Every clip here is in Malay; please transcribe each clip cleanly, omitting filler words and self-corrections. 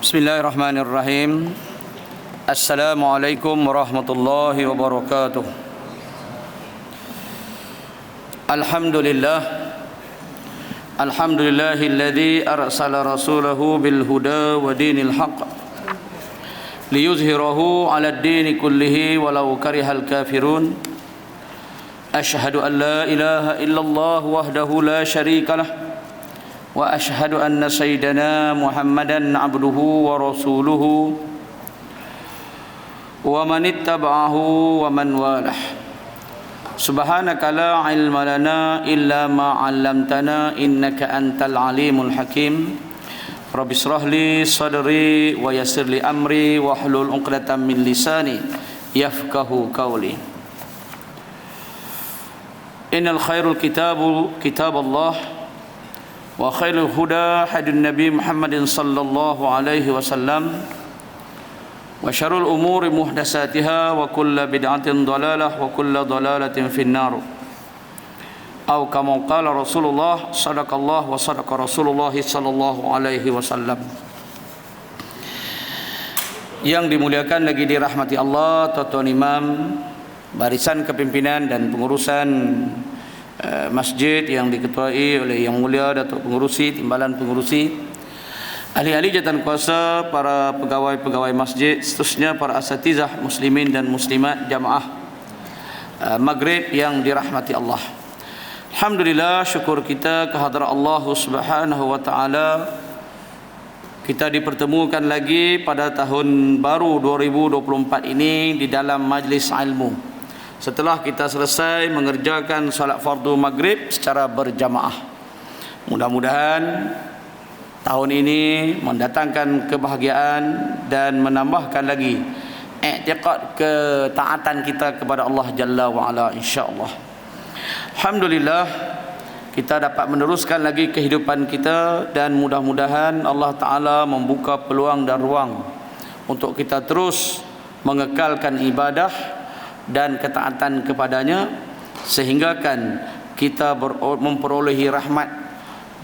Bismillahirrahmanirrahim. Assalamualaikum warahmatullahi wabarakatuh. Alhamdulillahilladzi arsala rasulahu bil huda wa dinil haqq liyuzhirahu 'alad dini kullihi walau karihal kafirun. Asyhadu an la ilaha illallah wahdahu la syarikalah wa asyhadu anna sayyidana Muhammadan abduhu wa rasuluhu wa man ittaba'ahu wa man walah. Subhanaka la ilma lana illa ma 'allamtana innaka antal alimul hakim. Rabbi shrah li sadri wa yassir li amri wa hlul 'uqdatam min lisani yafqahu qawli. Innal khairul kitabu kitabullah wa khairul huda hadun nabi Muhammadin sallallahu alaihi wasallam wa syarrul umuri muhdatsatiha wa kullu bid'atin dhalalah wa kullu dhalalatin finnar. Atau kama qala Rasulullah sadaqallah wa sadaqa Rasulullah sallallahu alaihi wasallam. Yang dimuliakan lagi dirahmati Allah, tuan-tuan imam, barisan kepimpinan dan pengurusan masjid yang diketuai oleh Yang Mulia Datuk Pengurusi, Timbalan Pengurusi, ahli-ahli jawatan kuasa, para pegawai-pegawai masjid, seterusnya para asatizah muslimin dan muslimat jamaah Maghrib yang dirahmati Allah. Alhamdulillah, syukur kita kehadrat Allah Subhanahu wa taala, kita dipertemukan lagi pada tahun baru 2024 ini di dalam majlis ilmu. Setelah kita selesai mengerjakan salat fardu maghrib secara berjamaah, mudah-mudahan tahun ini mendatangkan kebahagiaan dan menambahkan lagi i'tiqad ketaatan kita kepada Allah Jalla wa Ala, insya-Allah. Alhamdulillah, kita dapat meneruskan lagi kehidupan kita dan mudah-mudahan Allah Ta'ala membuka peluang dan ruang untuk kita terus mengekalkan ibadah dan ketaatan kepadanya, sehingga kan kita memperolehi rahmat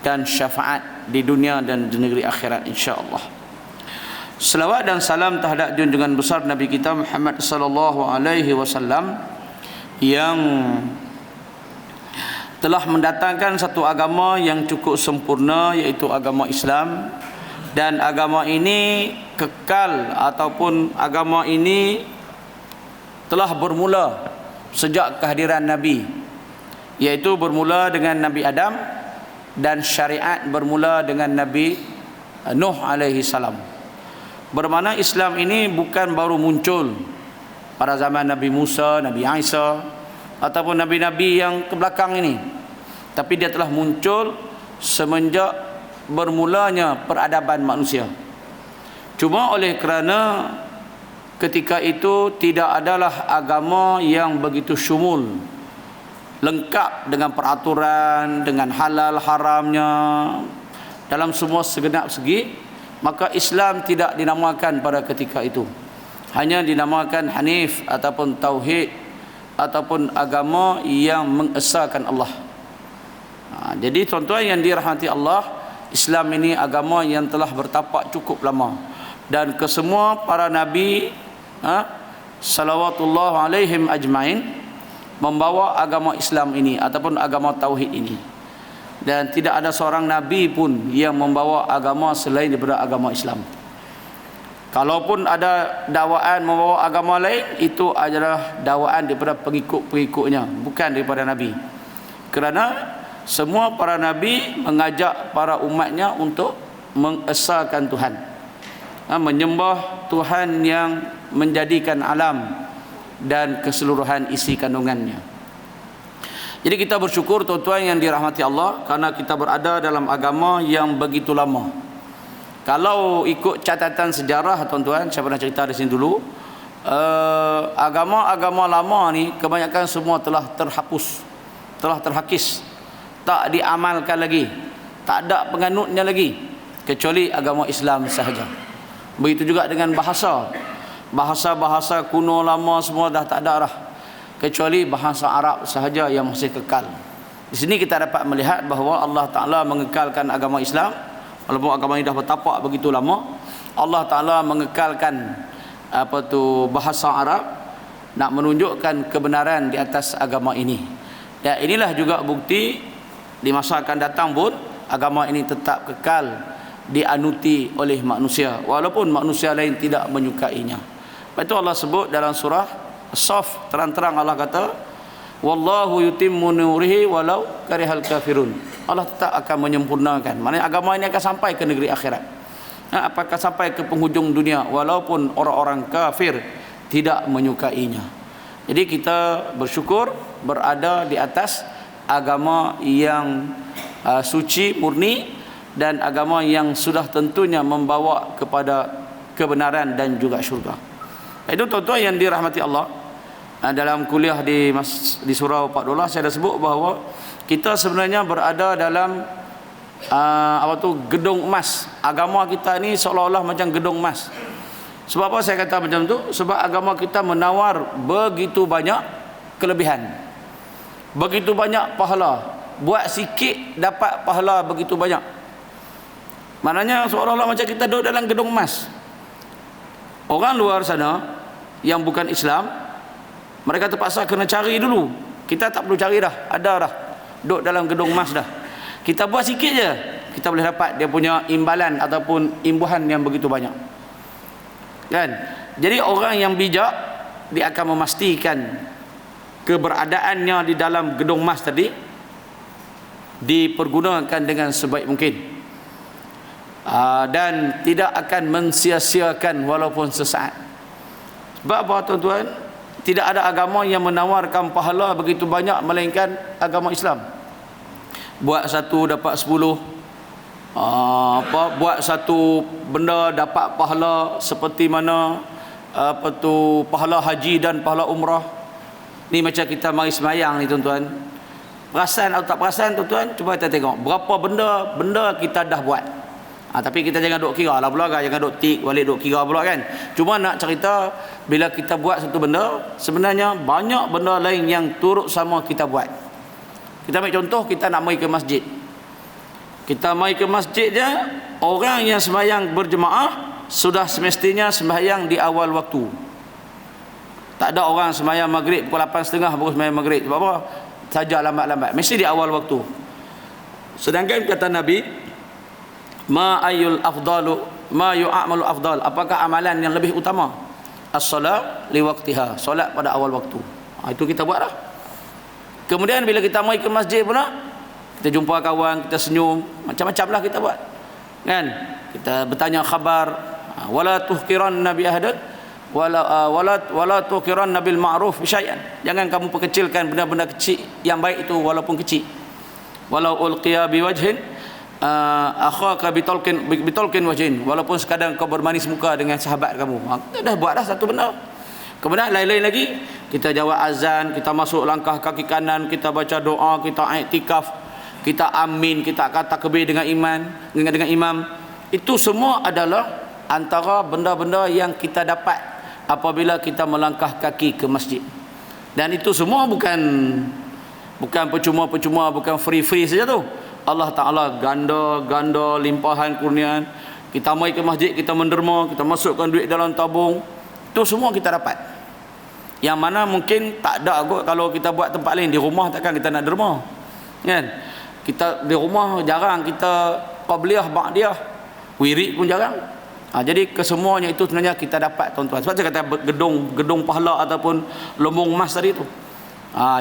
dan syafaat di dunia dan di negeri akhirat, insya-Allah. Selawat dan salam terhadap junjungan besar Nabi kita Muhammad sallallahu alaihi wasallam yang telah mendatangkan satu agama yang cukup sempurna, yaitu agama Islam. Dan agama ini kekal, ataupun agama ini telah bermula sejak kehadiran Nabi, yaitu bermula dengan Nabi Adam, dan syariat bermula dengan Nabi Nuh alaihi salam. Bermakna Islam ini bukan baru muncul pada zaman Nabi Musa, Nabi Isa, ataupun nabi-nabi yang kebelakang ini, tapi dia telah muncul semenjak bermulanya peradaban manusia. Cuma oleh kerana ketika itu tidak adalah agama yang begitu syumul, lengkap dengan peraturan, dengan halal haramnya dalam semua segenap segi, maka Islam tidak dinamakan pada ketika itu. Hanya dinamakan Hanif ataupun Tauhid, ataupun agama yang mengesahkan Allah. Jadi tuan-tuan yang dirahmati Allah, Islam ini agama yang telah bertapak cukup lama, dan kesemua para nabi salawatullah alaihim ajmain membawa agama Islam ini ataupun agama tauhid ini, dan tidak ada seorang nabi pun yang membawa agama selain daripada agama Islam. Kalaupun ada dakwaan membawa agama lain, itu adalah dakwaan daripada pengikut-pengikutnya, bukan daripada nabi. Kerana semua para nabi mengajak para umatnya untuk mengesahkan Tuhan, menyembah Tuhan yang menjadikan alam dan keseluruhan isi kandungannya. Jadi kita bersyukur tuan-tuan yang dirahmati Allah, karena kita berada dalam agama yang begitu lama. Kalau ikut catatan sejarah tuan-tuan, saya pernah cerita di sini dulu, agama-agama lama ni kebanyakan semua telah terhapus, telah terhakis, tak diamalkan lagi, tak ada penganutnya lagi, kecuali agama Islam sahaja. Begitu juga dengan bahasa kuno lama semua dah tak ada dah, kecuali bahasa Arab sahaja yang masih kekal. Di sini kita dapat melihat bahawa Allah Ta'ala mengekalkan agama Islam, walaupun agama ini dah bertapak begitu lama, Allah Ta'ala mengekalkan bahasa Arab, nak menunjukkan kebenaran di atas agama ini. Dan inilah juga bukti di masa akan datang pun agama ini tetap kekal dianuti oleh manusia walaupun manusia lain tidak menyukainya. Itu Allah sebut dalam surah As-Saff, terang-terang Allah kata, wallahu yutimmu nurihi walau karihal kafirun. Allah tetap akan menyempurnakan. Maknanya agama ini akan sampai ke negeri akhirat. Apakah sampai ke penghujung dunia walaupun orang-orang kafir tidak menyukainya. Jadi kita bersyukur berada di atas agama yang suci, murni, dan agama yang sudah tentunya membawa kepada kebenaran dan juga syurga. Itu tuan-tuan yang dirahmati Allah. Dalam kuliah di surau 14 saya dah sebut bahawa kita sebenarnya berada dalam gedung emas. Agama kita ni seolah-olah macam gedung emas. Sebab apa saya kata macam tu? Sebab agama kita menawar begitu banyak kelebihan, begitu banyak pahala. Buat sikit dapat pahala begitu banyak. Maknanya seolah-olah macam kita duduk dalam gedung emas. Orang luar sana yang bukan Islam, mereka terpaksa kena cari dulu. Kita tak perlu cari dah, ada dah, duduk dalam gedung emas dah. Kita buat sikit je, kita boleh dapat dia punya imbalan ataupun imbuhan yang begitu banyak, kan? Jadi orang yang bijak, dia akan memastikan keberadaannya di dalam gedung emas tadi dipergunakan dengan sebaik mungkin, dan tidak akan mensia-siakan walaupun sesaat. Sebab apa tuan-tuan? Tidak ada agama yang menawarkan pahala begitu banyak melainkan agama Islam. Buat satu dapat 10, buat satu benda dapat pahala seperti mana pahala haji dan pahala umrah. Ni macam kita mari semayang ni tuan-tuan. Perasan atau tak perasan tuan-tuan? Cuba kita tengok berapa benda kita dah buat. Tapi kita jangan duk kira lah pula kan, jangan duk tik balik duk kira pula kan. Cuma nak cerita bila kita buat satu benda, sebenarnya banyak benda lain yang turut sama kita buat. Kita ambil contoh, kita nak mari ke masjid. Kita mari ke masjid je, orang yang sembahyang berjemaah sudah semestinya sembahyang di awal waktu. Tak ada orang sembahyang maghrib pukul 8.30 baru sembahyang maghrib. Sebab apa? Saja lambat-lambat, mesti di awal waktu. Sedangkan kata Nabi, ma ayyul afdalu ma yu'amalu afdal, apakah amalan yang lebih utama? As-salat li waqtiha, solat pada awal waktu. Itu kita buat dah. Kemudian bila kita mai ke masjid pula, kita jumpa kawan, kita senyum, macam-macam lah kita buat, kan? Kita bertanya khabar, wala tuhqiran nabi ahadan wala tuhqiran nabil ma'ruf syai'an. Jangan kamu perkecilkan benda-benda kecil yang baik itu walaupun kecil. Walau ulqiya biwajhin akhaka bitolkin wajhin, walaupun sekadar kau bermanis muka dengan sahabat kamu. Kita dah buat dah satu benda. Kemudian lain-lain lagi, kita jawab azan, kita masuk langkah kaki kanan, kita baca doa, kita iktikaf, kita amin, kita kata takbir dengan imam. Itu semua adalah antara benda-benda yang kita dapat apabila kita melangkah kaki ke masjid. Dan itu semua bukan percuma-percuma, bukan free-free saja tu. Allah Ta'ala ganda limpahan kurniaan. Kita mai ke masjid, kita menderma, kita masukkan duit dalam tabung, itu semua kita dapat. Yang mana mungkin tak ada kot kalau kita buat tempat lain. Di rumah takkan kita nak derma, kan? Kita di rumah jarang kita qabliyah, ba'diyah, wirid pun jarang. Jadi kesemuanya itu sebenarnya kita dapat tuan-tuan. Sebab saya kata gedung pahala ataupun lumbung emas tadi tu.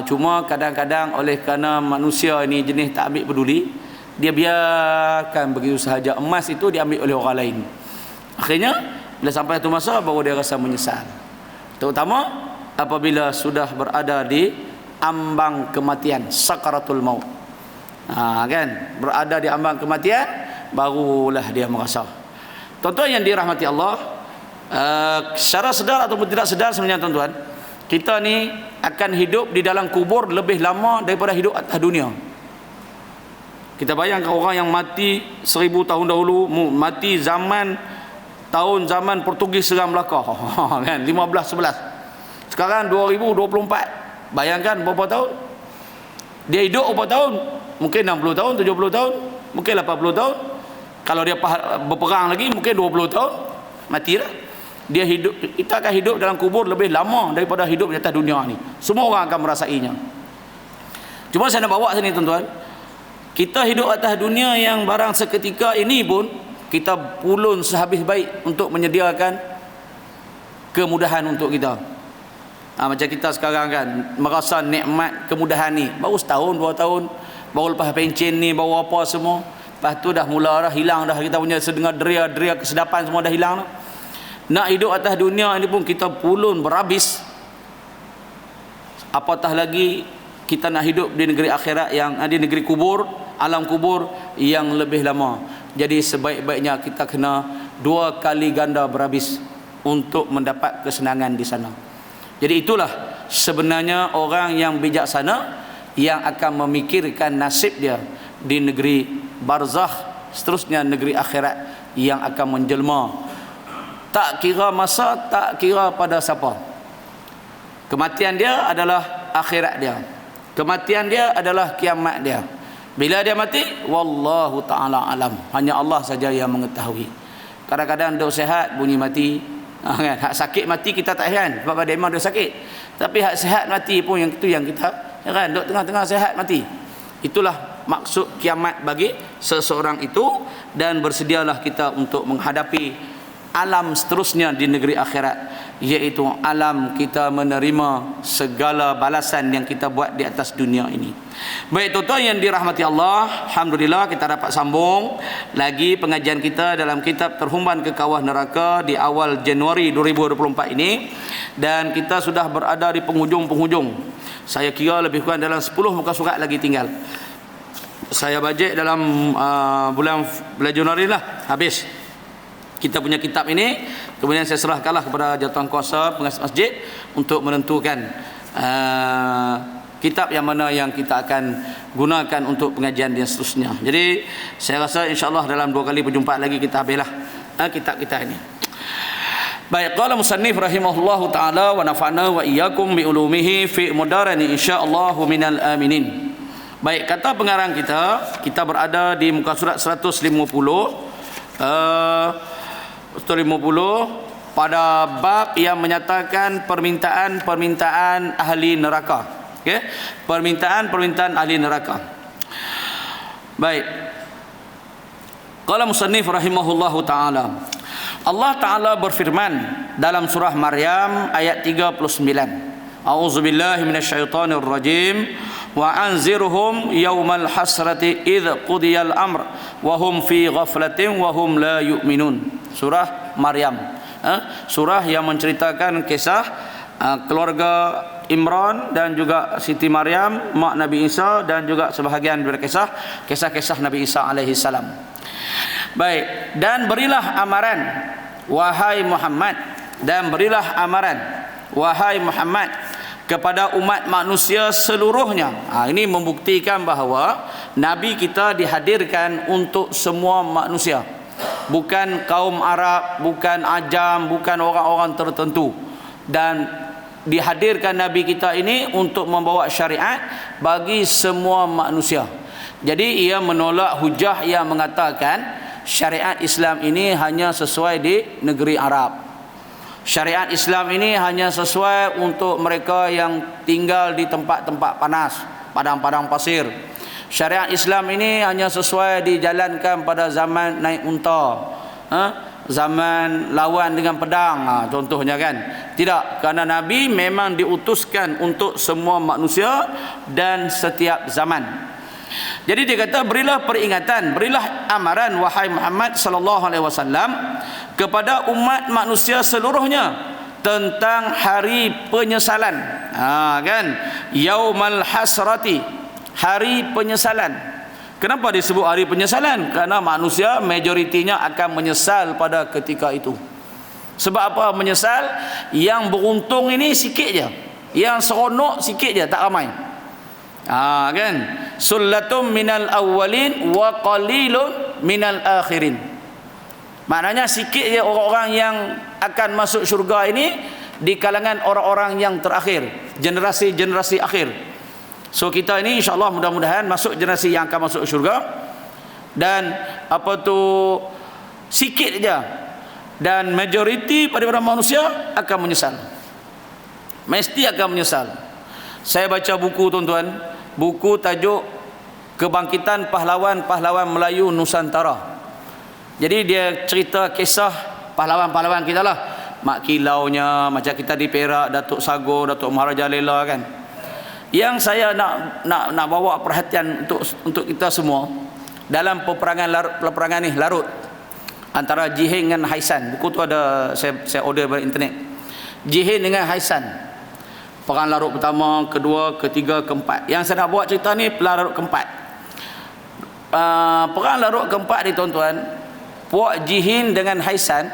Cuma kadang-kadang oleh kerana manusia ini jenis tak ambil peduli, dia biarkan begitu sahaja. Emas itu diambil oleh orang lain. Akhirnya bila sampai satu masa baru dia rasa menyesal. Terutama apabila sudah berada di ambang kematian, sakaratul maut. Kan? Berada di ambang kematian barulah dia merasa. Tuan-tuan yang dirahmati Allah, secara sedar ataupun tidak sedar sebenarnya tuan-tuan, kita ni akan hidup di dalam kubur lebih lama daripada hidup atas dunia. Kita bayangkan orang yang mati 1000 tahun dahulu, mati zaman Portugis serang Melaka, kan, 15-11. Sekarang 2024, bayangkan berapa tahun dia hidup? Berapa tahun? Mungkin 60 tahun, 70 tahun, mungkin 80 tahun. Kalau dia berperang lagi mungkin 20 tahun. mati dah. Dia hidup, kita akan hidup dalam kubur lebih lama daripada hidup di atas dunia ni. Semua orang akan merasainya. Cuma saya nak bawa sini tuan-tuan, kita hidup atas dunia yang barang seketika ini pun kita pulun sehabis baik untuk menyediakan kemudahan untuk kita. Macam kita sekarang kan merasa nikmat kemudahan ni baru setahun 2 tahun, baru lepas pencen ni, baru apa semua, lepas tu dah mula dah hilang dah kita punya sedengar deria kesedapan, semua dah hilang dah. Nak hidup atas dunia ini pun kita pulun berhabis, apatah lagi kita nak hidup di negeri akhirat, yang di negeri kubur, alam kubur yang lebih lama. Jadi sebaik-baiknya kita kena 2 kali ganda berhabis untuk mendapat kesenangan di sana. Jadi itulah sebenarnya orang yang bijaksana yang akan memikirkan nasib dia di negeri barzakh, seterusnya negeri akhirat yang akan menjelma. Tak kira masa, tak kira pada siapa. Kematian dia adalah akhirat dia. Kematian dia adalah kiamat dia. Bila dia mati, wallahu ta'ala alam. Hanya Allah saja yang mengetahui. Kadang-kadang duk sihat bunyi mati. Kan? Hak sakit mati kita tak heran, sebab dia memang dia sakit. Tapi hak sihat mati pun yang itu yang kita heran, duk tengah-tengah sihat mati. Itulah maksud kiamat bagi seseorang itu, dan bersedialah kita untuk menghadapi alam seterusnya di negeri akhirat, iaitu alam kita menerima segala balasan yang kita buat di atas dunia ini. Baik tuan-tuan yang dirahmati Allah, alhamdulillah kita dapat sambung lagi pengajian kita dalam kitab Terhumban ke Kawah Neraka di awal Januari 2024 ini, dan kita sudah berada di penghujung-penghujung. Saya kira lebih kurang dalam 10 muka surat lagi tinggal. Saya bajet dalam bulan Januari lah habis kita punya kitab ini. Kemudian saya serahkanlah kepada jawatankuasa pengasas masjid untuk menentukan kitab yang mana yang kita akan gunakan untuk pengajian dan seterusnya. Jadi saya rasa insya-Allah dalam 2 kali perjumpaan lagi kita habislah kitab kita ini. Baik, qala musannif rahimahullahu taala wa nafa'na wa iyyakum bi ulumihi fi mudarani insyaallah minal aminin. Baik, kata pengarang kita berada di muka surat 150 pada bab yang menyatakan permintaan ahli neraka. Okey, permintaan ahli neraka. Baik, qala musannif rahimahullahu taala, Allah taala berfirman dalam surah Maryam ayat 39, a'udzubillahi minasyaitonir rajim, wa anzirhum yaumal hasrati idz qudiyal amr wa hum fi ghaflatin wa hum la yu'minun. Surah Maryam, surah yang menceritakan kisah keluarga Imran dan juga Siti Maryam mak Nabi Isa, dan juga sebahagian dari kisah-kisah Nabi Isa alaihi salam. Baik, dan berilah amaran wahai Muhammad, dan berilah amaran wahai Muhammad kepada umat manusia seluruhnya. Ini membuktikan bahawa Nabi kita dihadirkan untuk semua manusia, bukan kaum Arab, bukan ajam, bukan orang-orang tertentu. Dan dihadirkan Nabi kita ini untuk membawa syariat bagi semua manusia. Jadi ia menolak hujah yang mengatakan syariat Islam ini hanya sesuai di negeri Arab. Syariat Islam ini hanya sesuai untuk mereka yang tinggal di tempat-tempat panas, padang-padang pasir. Syariat Islam ini hanya sesuai dijalankan pada zaman naik unta, zaman lawan dengan pedang, contohnya kan. Tidak, kerana Nabi memang diutuskan untuk semua manusia dan setiap zaman. Jadi dia kata, berilah peringatan, berilah amaran wahai Muhammad sallallahu alaihi wasallam kepada umat manusia seluruhnya tentang hari penyesalan. Kan? Yaumal hasrati, hari penyesalan. Kenapa disebut hari penyesalan? Kerana manusia majoritinya akan menyesal pada ketika itu. Sebab apa menyesal? Yang beruntung ini sikit je, yang seronok sikit je, tak ramai. Kan? Sullatum minal awwalin wa qalilun minal akhirin. Maknanya sikit je orang-orang yang akan masuk syurga ini di kalangan orang-orang yang terakhir, generasi-generasi akhir. So kita ini insya-Allah mudah-mudahan masuk generasi yang akan masuk syurga. Dan sikit je dan majoriti daripada manusia akan menyesal. Mesti akan menyesal. Saya baca buku tuan-tuan, buku tajuk Kebangkitan Pahlawan-Pahlawan Melayu Nusantara. Jadi dia cerita kisah pahlawan-pahlawan kita lah. Mak Kilaunya, macam kita di Perak, Datuk Sagor, Datuk Maharaja Lela kan. Yang saya nak bawa perhatian untuk kita semua dalam peperangan ni larut antara Jihin dengan Haisan. Buku tu ada saya order dari internet. Jihin dengan Haisan. Perang larut pertama, kedua, ketiga, keempat. Yang saya nak buat cerita ni perang larut keempat. Perang larut keempat ni tuan-tuan, puak Jihin dengan Haisan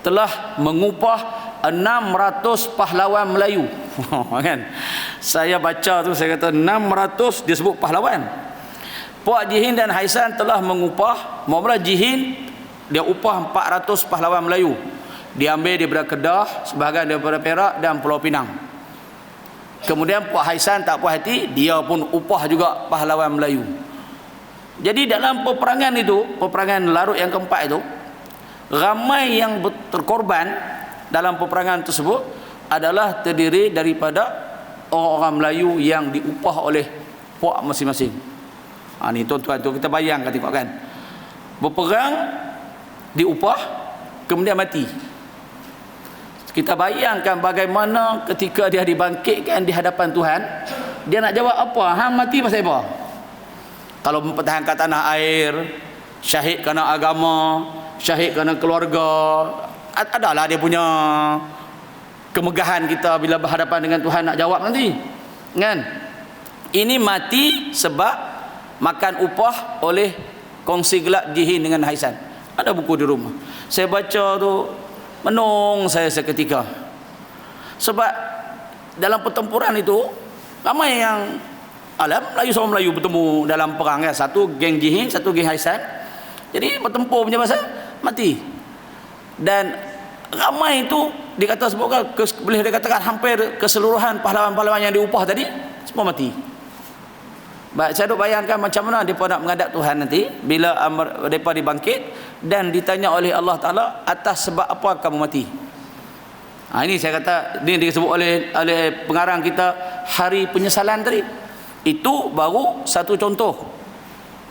telah mengupah 600 pahlawan Melayu. Kan? Saya baca tu, saya kata 600 dia sebut pahlawan. Puak Jihin dan Haisan telah mengupah, mula Jihin dia upah 400 pahlawan Melayu. Dia ambil daripada Kedah, sebahagian daripada Perak dan Pulau Pinang. Kemudian Puak Haisan tak puas hati, dia pun upah juga pahlawan Melayu. Jadi dalam peperangan itu, peperangan larut yang keempat itu, ramai yang terkorban dalam peperangan tersebut adalah terdiri daripada orang-orang Melayu yang diupah oleh puak masing-masing. Ni tuan-tuan tu kita bayangkan tengok kan. Berperang, diupah, kemudian mati. Kita bayangkan bagaimana ketika dia dibangkitkan di hadapan Tuhan, dia nak jawab apa? Hang mati pasal apa? Kalau mempertahankan tanah air, syahid kerana agama, syahid kerana keluarga, adalah dia punya kemegahan kita bila berhadapan dengan Tuhan nak jawab nanti. Kan? Ini mati sebab makan upah oleh kongsi gelap Jihin dengan Haisan. Ada buku di rumah. Saya baca tu menung saya seketika. Sebab dalam pertempuran itu ramai yang Melayu sama Melayu bertemu dalam perang kan. Satu geng Jihin, satu geng Haisan. Jadi bertempur punya masa mati. Dan ramai itu dikata sebutkan boleh dikatakan hampir keseluruhan pahlawan-pahlawan yang diupah tadi semua mati. Baik, saya duk bayangkan macam mana mereka nak menghadap Tuhan nanti bila mereka dibangkit dan ditanya oleh Allah Ta'ala atas sebab apa kamu mati. Ini saya kata ini disebut oleh pengarang kita hari penyesalan tadi. Itu baru satu contoh.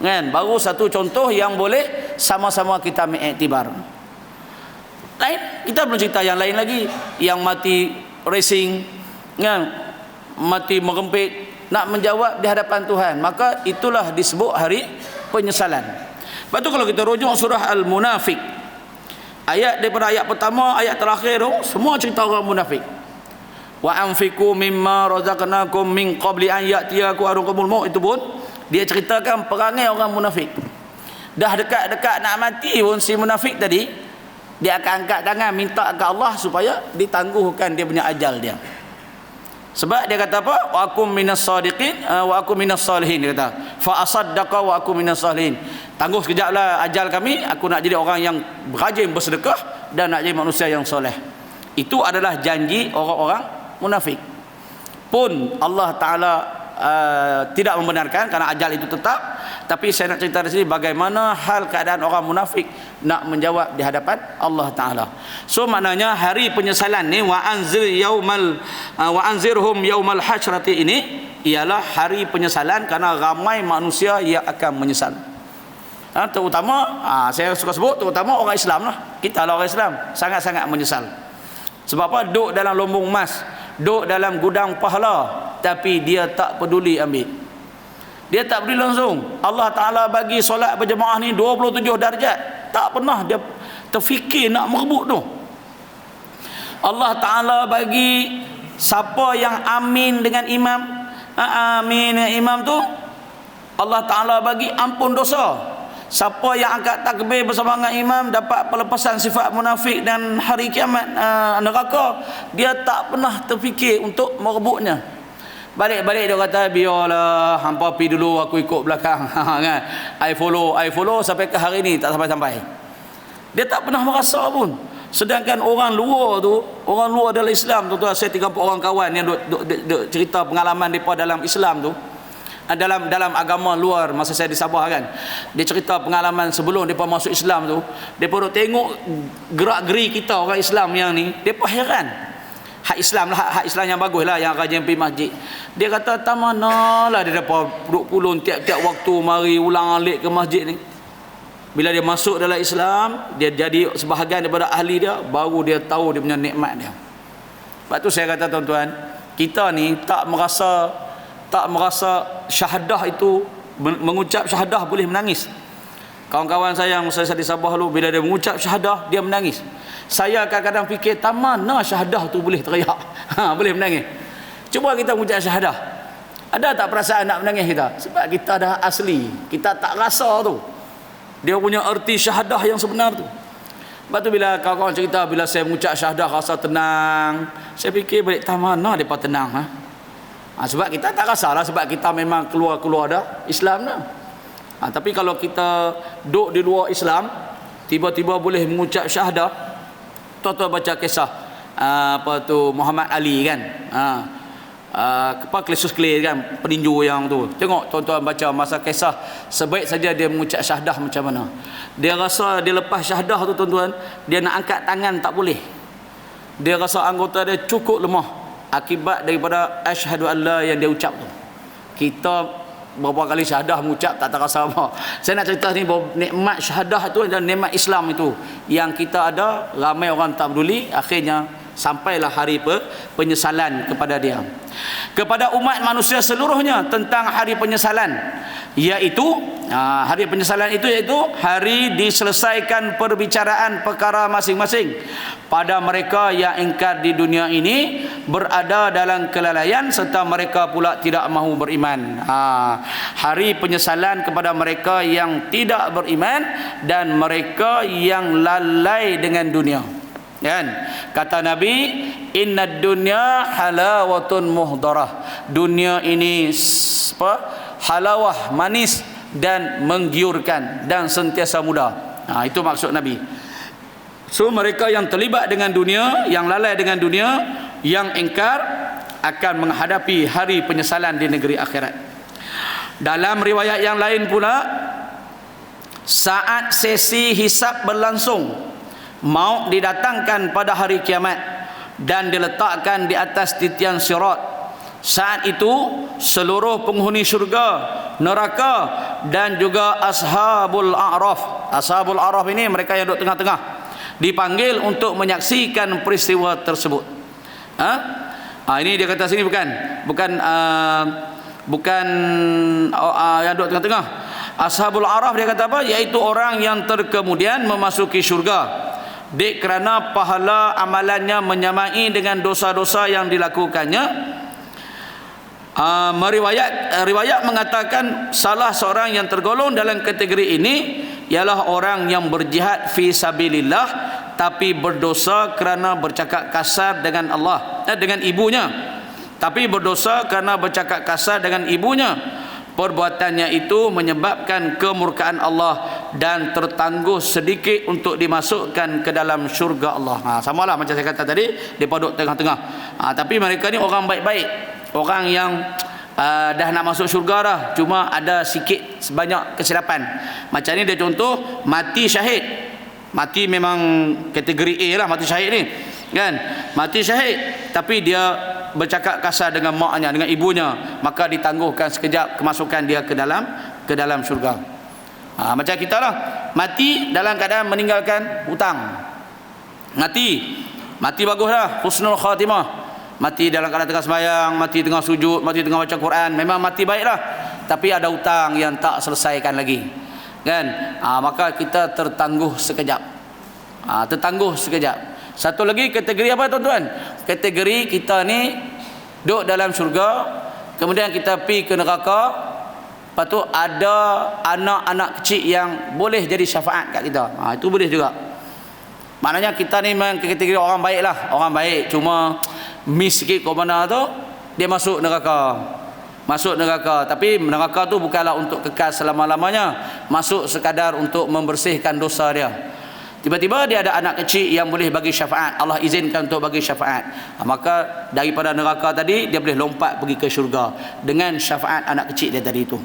Kan? Baru satu contoh yang boleh sama-sama kita mengiktibar. Lain, kita belum cerita yang lain lagi, yang mati racing, kan? Mati merempit nak menjawab di hadapan Tuhan. Maka itulah disebut hari penyesalan. Lepas tu kalau kita rujuk surah Al-Munafiq, ayat daripada ayat pertama ayat terakhir tu semua cerita orang munafik. Wa anfiqu mimma razaqnakum min qabli an ya'tiyakum ahadukumul maut, itu pun dia ceritakan perangai orang munafik. Dah dekat-dekat nak mati pun si munafik tadi dia akan angkat tangan minta ke Allah supaya ditangguhkan dia punya ajal dia. Sebab dia kata apa? Wa akum minas sadiqin wa akum minas salihin, dia kata. Fa asaddaqa wa akum minas salihin. Tangguh sekejaplah ajal kami, aku nak jadi orang yang rajin bersedekah dan nak jadi manusia yang soleh. Itu adalah janji orang-orang munafik. Pun Allah Ta'ala tidak membenarkan kerana ajal itu tetap. Tapi saya nak cerita di sini bagaimana hal keadaan orang munafik nak menjawab di hadapan Allah Ta'ala. So maknanya hari penyesalan ni wa anzirhum yaumal hasyrati ini ialah hari penyesalan kerana ramai manusia yang akan menyesal. Terutama saya suka sebut terutama orang Islam lah. Kita lah orang Islam sangat-sangat menyesal. Sebab apa? Duduk dalam lumbung emas, duduk dalam gudang pahala, tapi dia tak peduli ambil. Dia tak peduli langsung. Allah Ta'ala bagi solat berjemaah ni 27 darjat, tak pernah dia terfikir nak merebut tu. Allah Ta'ala bagi siapa yang amin dengan imam, amin dengan imam tu, Allah Ta'ala bagi ampun dosa. Siapa yang angkat takbir bersama dengan imam dapat pelepasan sifat munafik dan hari kiamat neraka. Dia tak pernah terfikir untuk merebutnya. Balik-balik dia kata biarlah hampa pergi dulu, aku ikut belakang. Kan? I follow sampai ke hari ni tak sampai-sampai. Dia tak pernah merasa pun. Sedangkan orang luar dalam Islam tu, saya 30 orang kawan yang duk cerita pengalaman mereka dalam Islam tu. dalam agama luar. Masa saya di Sabah kan, dia cerita pengalaman sebelum depa masuk Islam tu, depa duk tengok gerak-geri kita orang Islam yang ni, depa heran. Hak Islam lah, hak Islam yang bagus lah, yang rajin pergi masjid. Dia kata tak manalah dia dapat duduk pulun tiap-tiap waktu mari ulang alik ke masjid ni. Bila dia masuk dalam Islam, dia jadi sebahagian daripada ahli dia, baru dia tahu dia punya nikmat dia. Sebab tu saya kata tuan-tuan, kita ni tak merasa syahadah itu, mengucap syahadah boleh menangis. Kawan-kawan saya yang saya di Sabah dulu, bila dia mengucap syahadah, dia menangis. Saya kadang-kadang fikir, tak mana syahadah tu boleh teriak, boleh menangis. Cuba kita mengucap syahadah, ada tak perasaan nak menangis kita? Sebab kita dah asli, kita tak rasa tu dia punya erti syahadah yang sebenar tu. Sebab tu bila kawan-kawan cerita, bila saya mengucap syahadah rasa tenang, saya fikir balik, tak mana mereka tenang, sebab kita tak rasa lah, sebab kita memang keluar dah Islam dah. Tapi kalau kita duduk di luar Islam, tiba-tiba boleh mengucap syahadah. Tuan-tuan baca kisah Muhammad Ali kan, Klesus Clay kan, peninju yang tu. Tengok tuan-tuan baca masa kisah, sebaik saja dia mengucap syahadah macam mana. Dia rasa dia lepas syahadah tu tuan-tuan, dia nak angkat tangan tak boleh. Dia rasa anggota dia cukup lemah akibat daripada asyhadu alla yang dia ucap tu. Kita berapa kali syahadah mengucap tak terasa apa. Saya nak cerita ni bahawa nikmat syahadah tu adalah nikmat Islam itu yang kita ada, ramai orang tak peduli, akhirnya sampailah hari penyesalan kepada dia, kepada umat manusia seluruhnya tentang hari penyesalan, iaitu hari penyesalan itu iaitu hari diselesaikan perbicaraan perkara masing-masing pada mereka yang ingkar di dunia ini, berada dalam kelalaian, serta mereka pula tidak mahu beriman. Hari penyesalan kepada mereka yang tidak beriman dan mereka yang lalai dengan dunia. Kan? Kata Nabi, innad dunya halawatun muhdarah. Dunia ini halawah, manis dan menggiurkan dan sentiasa muda. Itu maksud Nabi. So mereka yang terlibat dengan dunia, yang lalai dengan dunia, yang ingkar, akan menghadapi hari penyesalan di negeri akhirat. Dalam riwayat yang lain pula, saat sesi hisab berlangsung, maut didatangkan pada hari kiamat dan diletakkan di atas titian sirat. Saat itu seluruh penghuni syurga, neraka dan juga ashabul a'raf. Ashabul a'raf ini mereka yang duduk tengah-tengah, dipanggil untuk menyaksikan peristiwa tersebut. Ini dia kata sini bukan yang duduk tengah-tengah. Ashabul a'raf dia kata apa? Iaitu orang yang terkemudian memasuki syurga, kerana pahala amalannya menyamai dengan dosa-dosa yang dilakukannya. Riwayat mengatakan salah seorang yang tergolong dalam kategori ini ialah orang yang berjihad fi sabilillah tapi berdosa kerana bercakap kasar dengan Allah, dengan ibunya. Tapi berdosa kerana bercakap kasar dengan ibunya. Perbuatannya itu menyebabkan kemurkaan Allah dan tertangguh sedikit untuk dimasukkan ke dalam syurga Allah. Samalah macam saya kata tadi, mereka duduk tengah-tengah. Tapi mereka ni orang baik-baik, orang yang dah nak masuk syurga dah, cuma ada sikit sebanyak kesilapan. Macam ni dia contoh, mati syahid. Mati memang kategori A lah, mati syahid ni kan, mati syahid, tapi dia bercakap kasar dengan maknya, dengan ibunya, maka ditangguhkan sekejap kemasukan dia ke dalam syurga. Macam kita lah, mati dalam keadaan meninggalkan hutang, mati bagus lah, husnul khatimah. Mati dalam keadaan tengah sembahyang, mati tengah sujud, mati tengah baca Quran, memang mati baik lah. Tapi ada hutang yang tak selesaikan lagi kan, maka kita tertangguh sekejap. Satu lagi kategori apa tuan-tuan? Kategori kita ni duduk dalam syurga, kemudian kita pergi ke neraka, lepas tu ada anak-anak kecil yang boleh jadi syafaat kat kita. Itu boleh juga. Maknanya kita ni memang kategori orang baik lah, orang baik, cuma miss sikit ke mana tu, dia masuk neraka. Tapi neraka tu bukanlah untuk kekal selama-lamanya, masuk sekadar untuk membersihkan dosa dia. Tiba-tiba dia ada anak kecil yang boleh bagi syafaat, Allah izinkan untuk bagi syafaat, maka daripada neraka tadi dia boleh lompat pergi ke syurga dengan syafaat anak kecil dia tadi itu.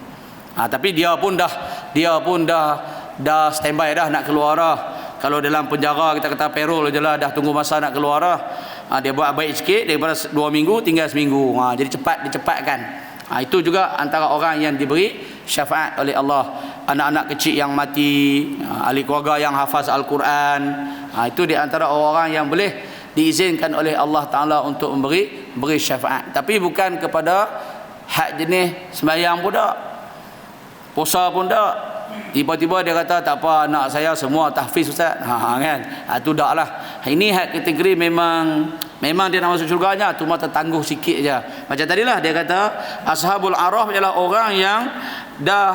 Tapi dia pun dah standby dah nak keluar dah. Kalau dalam penjara kita kata perol je lah, dah tunggu masa nak keluar dah. Dia buat baik sikit, daripada 2 minggu tinggal seminggu. Jadi dicepatkan. Itu juga antara orang yang diberi syafaat oleh Allah. Anak-anak kecil yang mati, ahli keluarga yang hafaz Al-Quran, itu di antara orang yang boleh diizinkan oleh Allah Ta'ala untuk beri syafaat. Tapi bukan kepada hak jenis sembahyang pun tak, puasa pun tak. Tiba-tiba dia kata tak apa, anak saya semua tahfiz ustaz. Kan? Itu tak lah. Ini hak kategori memang dia nak masuk syurganya, cuma tertangguh sikit je. Macam tadilah dia kata ashabul araf ialah orang yang dah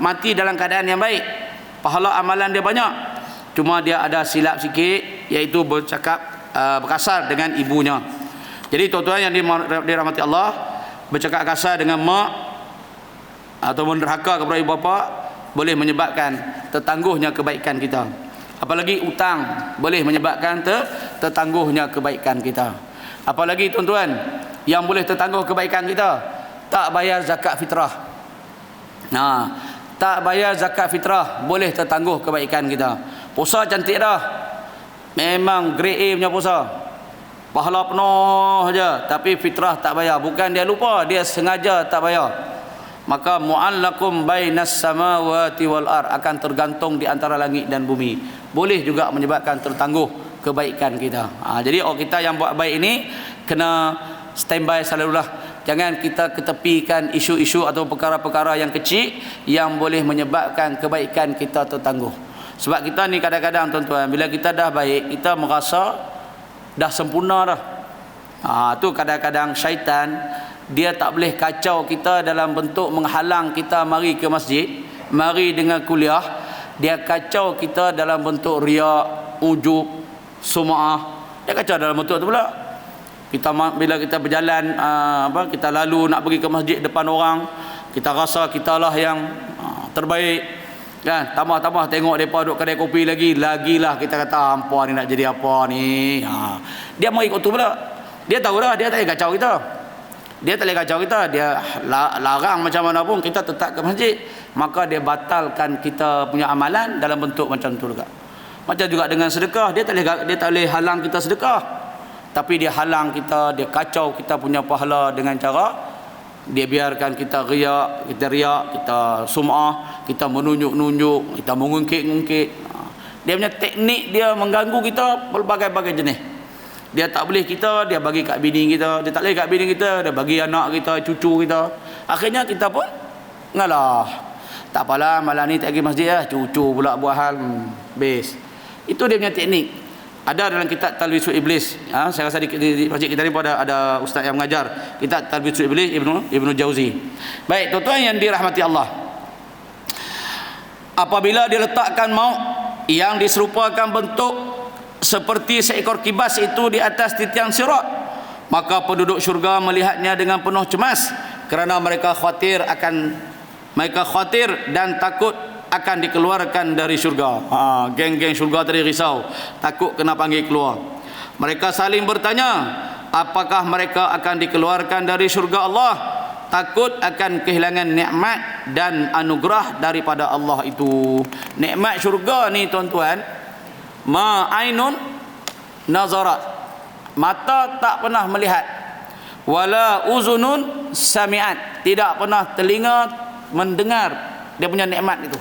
mati dalam keadaan yang baik, pahala amalan dia banyak, cuma dia ada silap sikit, iaitu berkasar dengan ibunya. Jadi tuan-tuan yang dirahmati Allah, bercakap kasar dengan mak atau menderhaka kepada ibu bapa boleh menyebabkan tertangguhnya kebaikan kita. Apalagi utang boleh menyebabkan tertangguhnya kebaikan kita. Apalagi tuan-tuan yang boleh tertangguh kebaikan kita, tak bayar zakat fitrah. Tak bayar zakat fitrah boleh tertangguh kebaikan kita. Puasa cantik dah, memang grade A punya puasa, pahala penuh je, tapi fitrah tak bayar. Bukan dia lupa, dia sengaja tak bayar. Maka mu'allakum bainas samawati wal ar, akan tergantung di antara langit dan bumi. Boleh juga menyebabkan tertangguh kebaikan kita. Jadi orang kita yang buat baik ini kena standby selalulah. Jangan kita ketepikan isu-isu atau perkara-perkara yang kecil yang boleh menyebabkan kebaikan kita tertangguh. Sebab kita ni kadang-kadang tuan-tuan, bila kita dah baik, kita merasa dah sempurna dah. Tu kadang-kadang syaitan dia tak boleh kacau kita dalam bentuk menghalang kita mari ke masjid, mari dengan kuliah. Dia kacau kita dalam bentuk riak, ujub, sum'ah. Dia kacau dalam bentuk tu pula. Kita bila kita berjalan kita lalu nak pergi ke masjid depan orang, kita rasa kita lah yang terbaik, kan? Tambah-tambah tengok depa duduk kedai kopi lagilah kita kata hampa ni nak jadi apa ni. Dia mau ikut tu pula. Dia tahu dah, dia tak boleh kacau kita. Dia tak boleh kacau kita. Dia larang macam mana pun kita tetap ke masjid. Maka dia batalkan kita punya amalan dalam bentuk macam tu juga. Macam juga dengan sedekah, dia tak boleh halang kita sedekah, tapi dia halang kita, dia kacau kita punya pahala dengan cara dia biarkan kita riak, kita sum'ah, kita menunjuk-nunjuk, kita mengungkit-ungkit. Dia punya teknik dia mengganggu kita berbagai-bagai jenis. Dia tak boleh kita, dia bagi kat bini kita. Dia tak boleh kat bini kita, dia bagi anak kita, cucu kita. Akhirnya kita pun ngalah. Tak apalah, malam ni tak pergi masjid lah, cucu pula buat hal. Best. Itu dia punya teknik. Ada dalam kitab Talbisul Iblis. Saya rasa di masjid kita ni pun ada ustaz yang mengajar kitab Talbisul Iblis, Ibnu Jauzi. Baik, tuan-tuan yang dirahmati Allah, apabila diletakkan maut yang diserupakan bentuk seperti seekor kibas itu di atas titian sirat, maka penduduk syurga melihatnya dengan penuh cemas kerana mereka khawatir dan takut akan dikeluarkan dari syurga. Geng-geng syurga tadi risau, takut kena panggil keluar. Mereka saling bertanya, apakah mereka akan dikeluarkan dari syurga Allah? Takut akan kehilangan nikmat dan anugerah daripada Allah itu. Nikmat syurga ni tuan-tuan, ma'ainun nazarat, mata tak pernah melihat, wala uzunun sami'at, tidak pernah telinga mendengar dia punya nikmat itu.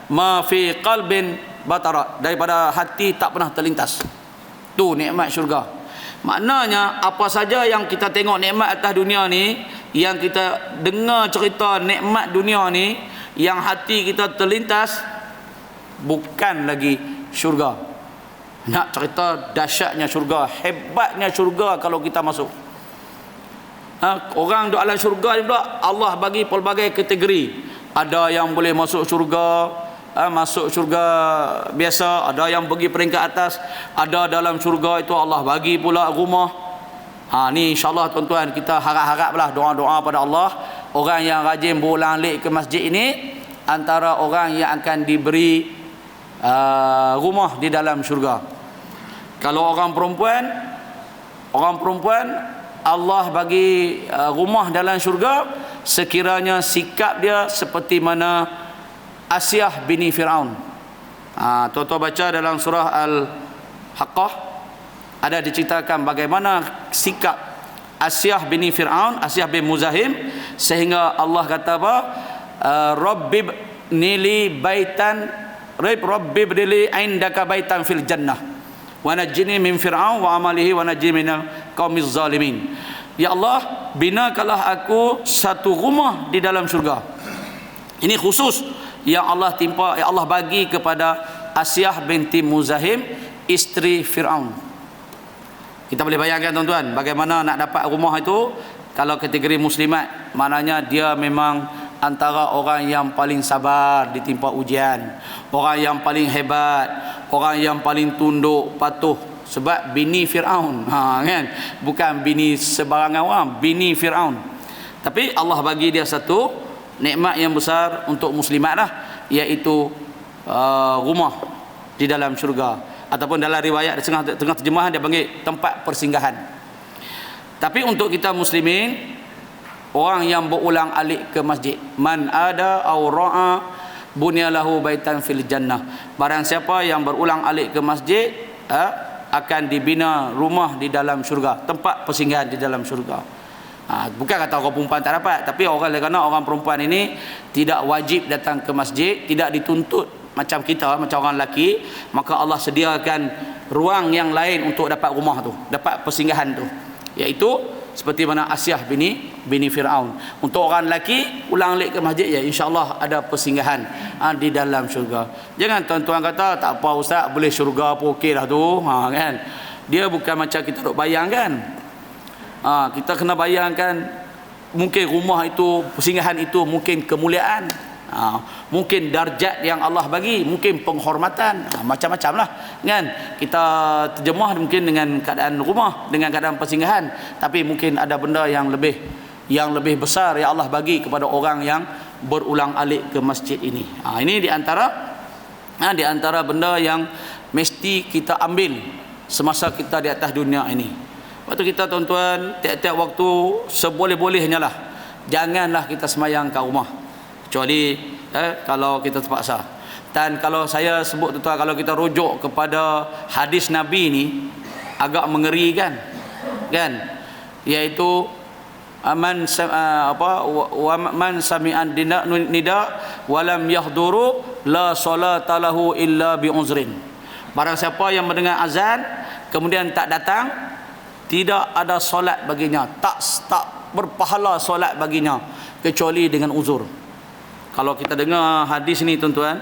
Ma fi qalbin batara, daripada hati tak pernah terlintas. Tu nikmat syurga. Maknanya apa saja yang kita tengok nikmat atas dunia ni, yang kita dengar cerita nikmat dunia ni, yang hati kita terlintas, bukan lagi syurga. Nak cerita dahsyatnya syurga, hebatnya syurga kalau kita masuk. Orang duduk alam syurga ni pula Allah bagi pelbagai kategori. Ada yang boleh masuk syurga, masuk syurga biasa, ada yang pergi peringkat atas, ada dalam syurga itu Allah bagi pula rumah. Ni insyaAllah tuan-tuan, kita harap-haraplah doa-doa pada Allah. Orang yang rajin berulang alik ke masjid ini antara orang yang akan diberi rumah di dalam syurga. Kalau orang perempuan Allah bagi rumah dalam syurga sekiranya sikap dia seperti mana Asyah bini Fir'aun. Tuan-tuan baca dalam surah Al-Haqqah ada diceritakan bagaimana sikap Asyah bini Fir'aun, Asyah bin Muzahim, sehingga Allah kata apa? Rabbib nili baitan Rabbibli indaka baitan fil jannah wa najini min fir'aun wa amalihi wa najini minal qaumiz zalimin. Ya Allah, binakanlah aku satu rumah di dalam syurga. Ini khusus yang Allah bagi kepada Asyah binti Muzahim, isteri Fir'aun. Kita boleh bayangkan tuan-tuan bagaimana nak dapat rumah itu. Kalau kategori muslimat, maknanya dia memang antara orang yang paling sabar ditimpa ujian, orang yang paling hebat, orang yang paling tunduk patuh, sebab bini Fir'aun, kan? Bukan bini sebarangan orang, bini Fir'aun. Tapi Allah bagi dia satu nikmat yang besar untuk muslimat lah, iaitu rumah di dalam syurga, ataupun dalam riwayat tengah terjemahan dia panggil tempat persinggahan. Tapi untuk kita muslimin, orang yang berulang alik ke masjid, man ada aw ra'a bunyalahu baitan fil jannah, barang siapa yang berulang alik ke masjid akan dibina rumah di dalam syurga, tempat persinggahan di dalam syurga. Bukan kata orang perempuan tak dapat, tapi kerana orang perempuan ini tidak wajib datang ke masjid, tidak dituntut macam kita, macam orang lelaki, maka Allah sediakan ruang yang lain untuk dapat rumah tu, dapat persinggahan tu, iaitu seperti mana Asyah bini Fir'aun. Untuk orang lelaki ulang alik ke masjid, ya insya-Allah ada persinggahan di dalam syurga. Jangan tuan-tuan kata tak apa ustaz, boleh syurga pun okey dah tu, kan. Dia bukan macam kita duk bayangkan. Kita kena bayangkan mungkin rumah itu, persinggahan itu mungkin kemuliaan, mungkin darjat yang Allah bagi, mungkin penghormatan, macam-macam lah, kan. Kita terjemah mungkin dengan keadaan rumah, dengan keadaan persinggahan, tapi mungkin ada benda yang lebih besar yang Allah bagi kepada orang yang berulang alik ke masjid ini. Ini di antara benda yang mesti kita ambil semasa kita di atas dunia ini. Waktu kita tuan-tuan, tiap-tiap waktu seboleh-bolehnya lah, janganlah kita semayang kat rumah, kecuali kalau kita terpaksa. Dan kalau saya sebut tuan-tuan, kalau kita rujuk kepada hadis Nabi ni agak mengerikan, kan, iaitu man sami'an nida walam yahduru la salata lahu illa bi uzrin. Barang siapa yang mendengar azan kemudian tak datang, tidak ada solat baginya, tak berpahala solat baginya kecuali dengan uzur. Kalau kita dengar hadis ni tuan-tuan,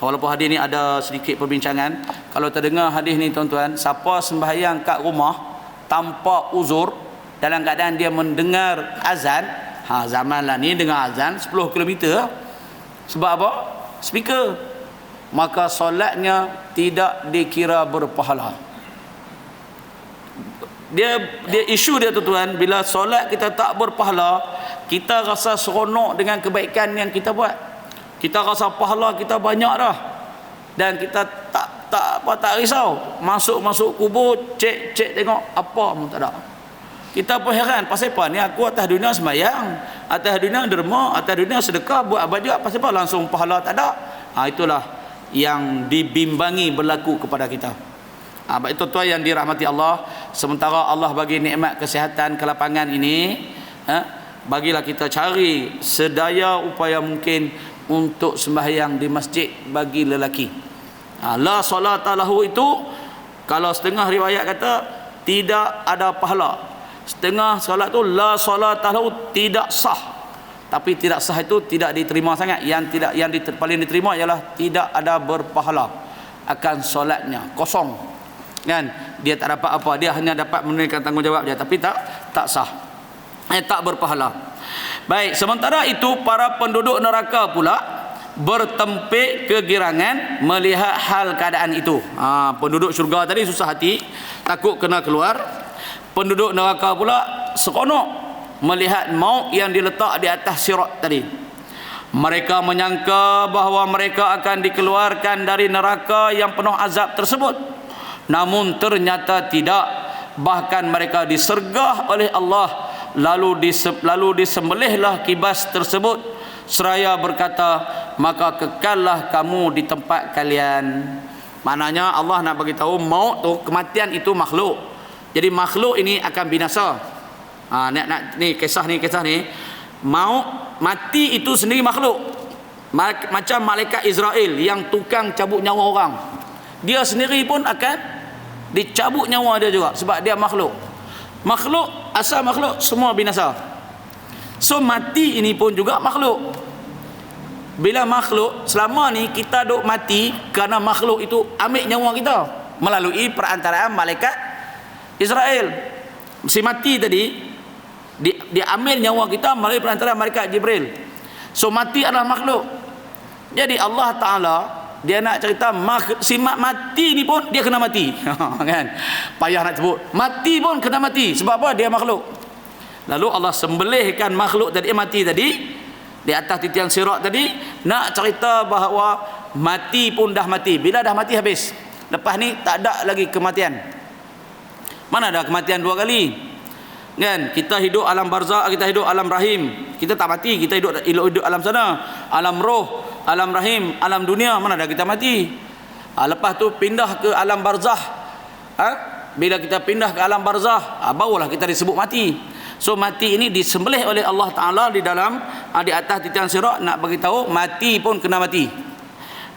walaupun hadis ni ada sedikit perbincangan, kalau kita dengar hadis ni tuan-tuan, siapa sembahyang kat rumah tanpa uzur, dalam keadaan dia mendengar azan, zaman lah ni dengar azan 10 km, sebab apa? Speaker, maka solatnya tidak dikira berpahala. Dia isu dia tuan-tuan, bila solat kita tak berpahala, kita rasa seronok dengan kebaikan yang kita buat, kita rasa pahala kita banyak dah, dan kita tak risau masuk kubur, cek tengok apa pun tak ada. Kita pun heran, pasal apa ni aku atas dunia sembahyang, atas dunia derma, atas dunia sedekah, buat abadah, pasal apa langsung pahala tak ada. Itulah yang dibimbangi berlaku kepada kita. Itu tuan yang dirahmati Allah, sementara Allah bagi nikmat kesihatan, kelapangan ini, bagilah kita cari sedaya upaya mungkin untuk sembahyang di masjid bagi lelaki. La salata lahu itu, kalau setengah riwayat kata tidak ada pahala, setengah solat tu la salata lahu tidak sah. Tapi tidak sah itu tidak diterima sangat. Yang paling diterima ialah tidak ada berpahala akan solatnya, kosong, kan. Dia tak dapat apa, dia hanya dapat menunaikan tanggungjawab dia, tapi tak sah, tak berpahala. Baik, sementara itu para penduduk neraka pula bertempik kegirangan melihat hal keadaan itu. Penduduk syurga tadi susah hati, takut kena keluar. Penduduk neraka pula seronok melihat maut yang diletak di atas sirat tadi. Mereka menyangka bahawa mereka akan dikeluarkan dari neraka yang penuh azab tersebut. Namun ternyata tidak. Bahkan mereka disergah oleh Allah, lalu disembelihlah kibas tersebut seraya berkata, maka kekallah kamu di tempat kalian. Maknanya Allah nak bagi tahu maut tu, kematian itu makhluk. Jadi makhluk ini akan binasa. Ni kisah ni maut, mati itu sendiri makhluk. Macam malaikat Israel yang tukang cabut nyawa orang, dia sendiri pun akan dicabut nyawa dia juga, sebab dia makhluk. Asal makhluk semua binasa. So mati ini pun juga makhluk. Bila makhluk, selama ni kita duk mati kerana makhluk itu ambil nyawa kita melalui perantaraan malaikat Israel. Si mati tadi dia ambil nyawa kita melalui perantaraan malaikat Jibril. So mati adalah makhluk. Jadi Allah Ta'ala dia nak cerita si mati ni pun dia kena mati. Kan? Payah nak sebut. Mati pun kena mati. Sebab apa? Dia makhluk. Lalu Allah sembelihkan makhluk tadi, mati tadi di atas titian sirat tadi, nak cerita bahawa mati pun dah mati. Bila dah mati habis. Lepas ni tak ada lagi kematian. Mana ada kematian dua kali? Kan? Kita hidup alam barzakh, kita hidup alam rahim. Kita tak mati, kita hidup alam sana. Alam roh, alam rahim, alam dunia, mana ada kita mati. Lepas tu pindah ke alam barzakh. Bila kita pindah ke alam barzakh, barulah kita disebut mati. So mati ini disembelih oleh Allah Ta'ala di dalam di atas titian sirat, nak bagi tahu mati pun kena mati.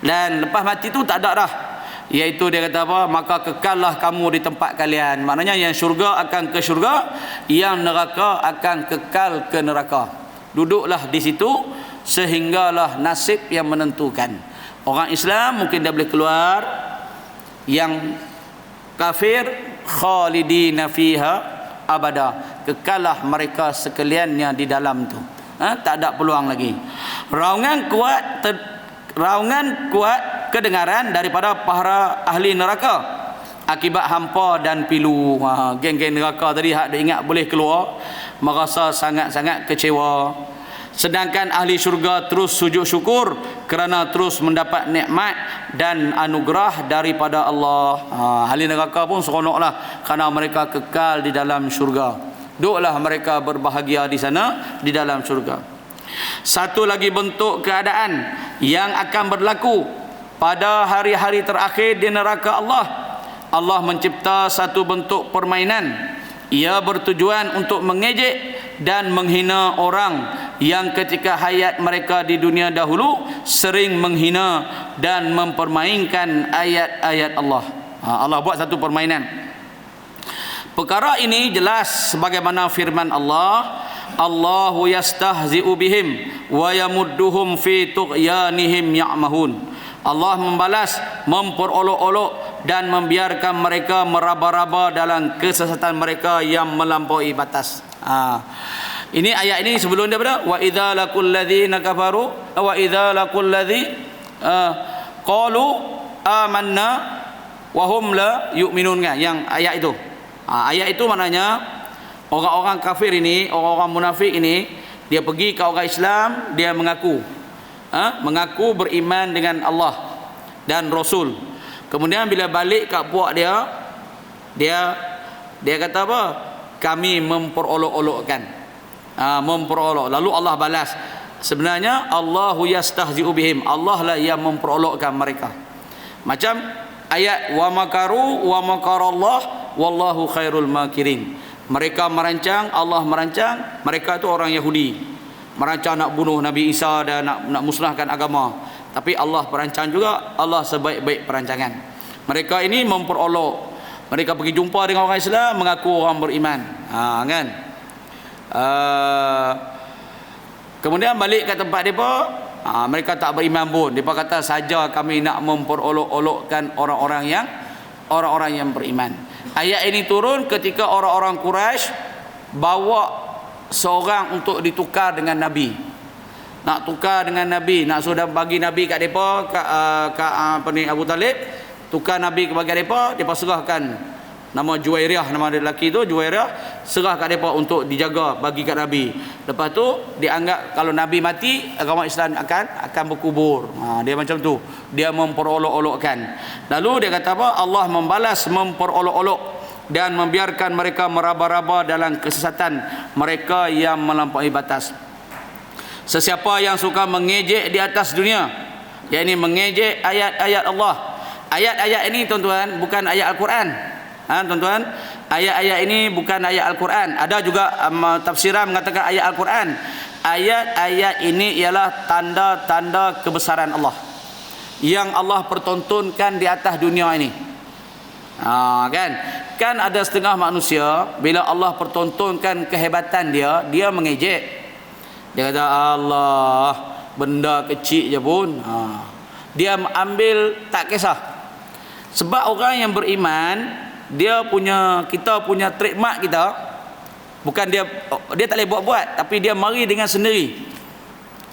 Dan lepas mati tu tak ada dah, iaitu dia kata apa, maka kekallah kamu di tempat kalian. Maknanya yang syurga akan ke syurga, yang neraka akan kekal ke neraka. Duduklah di situ sehinggalah nasib yang menentukan. Orang Islam mungkin dia boleh keluar, yang kafir khalidina fiha abada, kekallah mereka sekaliannya di dalam tu. Tak ada peluang lagi. Raungan kuat kedengaran daripada para ahli neraka akibat hampa dan pilu. Geng-geng neraka tadi hak dia ingat boleh keluar, merasa sangat-sangat kecewa. Sedangkan ahli syurga terus sujud syukur kerana terus mendapat nikmat dan anugerah daripada Allah. Ahli neraka pun seronoklah kerana mereka kekal di dalam syurga. Duduklah mereka berbahagia di sana, di dalam syurga. Satu lagi bentuk keadaan yang akan berlaku pada hari-hari terakhir di neraka Allah. Allah mencipta satu bentuk permainan. Ia bertujuan untuk mengejek dan menghina orang yang ketika hayat mereka di dunia dahulu sering menghina dan mempermainkan ayat-ayat Allah. Allah buat satu permainan. Perkara ini jelas sebagaimana firman Allah, Allahu yastahzi'u bihim wa yamudduhum fi tughyanihim ya'mahun. Allah membalas, memperolok-olok dan membiarkan mereka meraba-raba dalam kesesatan mereka yang melampaui batas. Ini ayat ini sebelum daripada wa idza laqul ladzina kafaru wa idza laqul ladzi qalu amanna wa hum la yu'minun, kan? Yang ayat itu. Ayat itu maknanya orang-orang kafir ini, orang-orang munafik ini, dia pergi ke orang Islam, dia mengaku beriman dengan Allah dan Rasul. Kemudian bila balik kat puak dia kata apa? Kami memperolok-olokkan. Memperolok. Lalu Allah balas, sebenarnya Allahu yastahzi'u bihim, Allah lah yang memperolokkan mereka. Macam ayat wa makaru wa makarallah wallahu khairul makirin. Mereka merancang, Allah merancang. Mereka itu orang Yahudi, merancang nak bunuh Nabi Isa dan nak musnahkan agama. Tapi Allah perancang juga, Allah sebaik-baik perancangan. Mereka ini memperolok. Mereka pergi jumpa dengan orang Islam, mengaku orang beriman. Kan? Kemudian balik ke tempat mereka, mereka tak beriman pun. Mereka kata saja kami nak memperolok-olokkan orang-orang yang beriman. Ayat ini turun ketika orang-orang Quraisy bawa seorang untuk ditukar dengan Nabi. Nak tukar dengan Nabi, nak sudah bagi Nabi kat depa, kat Abu Talib, tukar Nabi ke bagi depa, depa serahkan nama Juwairiyah, nama dia lelaki tu Juwairiyah, serah kat depa untuk dijaga bagi kat Nabi. Lepas tu dianggap kalau Nabi mati, agama Islam akan berkubur. Dia macam tu, dia memperolok-olokkan. Lalu dia kata apa? Allah membalas memperolok-olok dan membiarkan mereka meraba-raba dalam kesesatan mereka yang melampaui batas. Sesiapa yang suka mengejek di atas dunia, yakni mengejek ayat-ayat Allah. Ayat-ayat ini tuan-tuan bukan ayat Al-Quran. Tuan-tuan, ayat-ayat ini bukan ayat Al-Quran. Ada juga tafsiran mengatakan ayat Al-Quran. Ayat-ayat ini ialah tanda-tanda kebesaran Allah yang Allah pertontonkan di atas dunia ini. Kan ada setengah manusia bila Allah pertontonkan kehebatan dia mengejek. Dia kata Allah, benda kecil je pun dia ambil tak kisah. Sebab orang yang beriman, kita punya trademark kita, bukan dia tak boleh buat-buat, tapi dia mari dengan sendiri.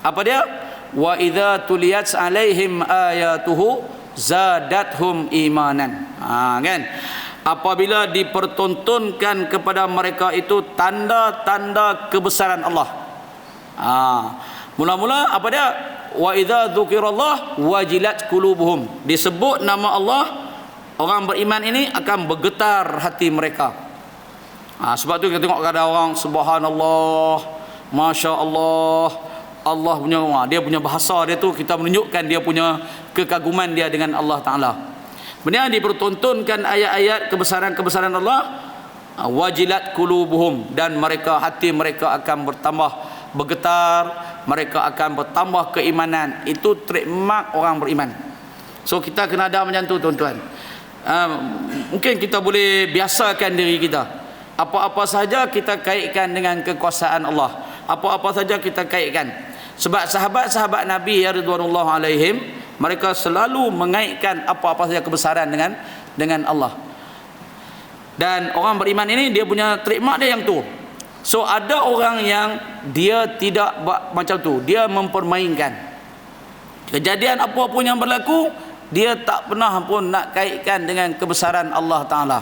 Apa dia? Wa idza tuliyat alaihim ayatuhu zadathum imanan. Kan? Apabila dipertontonkan kepada mereka itu tanda-tanda kebesaran Allah. Mula-mula apa dia? Wa idza dzukirallah wajilat qulubuhum. Disebut nama Allah, orang beriman ini akan bergetar hati mereka. Sebab tu kita tengok ada orang subhanallah, masya Allah, Allah punya, dia punya bahasa dia tu kita menunjukkan dia punya kekaguman dia dengan Allah Ta'ala. Benar dipertontonkan ayat-ayat kebesaran-kebesaran Allah, wajilat qulubuhum, dan mereka, hati mereka akan bertambah bergetar, mereka akan bertambah keimanan. Itu trademark orang beriman. So kita kena ada macam tu tuan-tuan. Mungkin kita boleh biasakan diri kita, apa-apa saja kita kaitkan dengan kekuasaan Allah, apa-apa saja kita kaitkan. Sebab sahabat-sahabat Nabi ya ridwanullah alaihim, mereka selalu mengaitkan apa-apa saja kebesaran dengan Allah. Dan orang beriman ini dia punya trademark dia yang tu. So ada orang yang dia tidak macam tu, dia mempermainkan kejadian apa pun yang berlaku, dia tak pernah pun nak kaitkan dengan kebesaran Allah Ta'ala.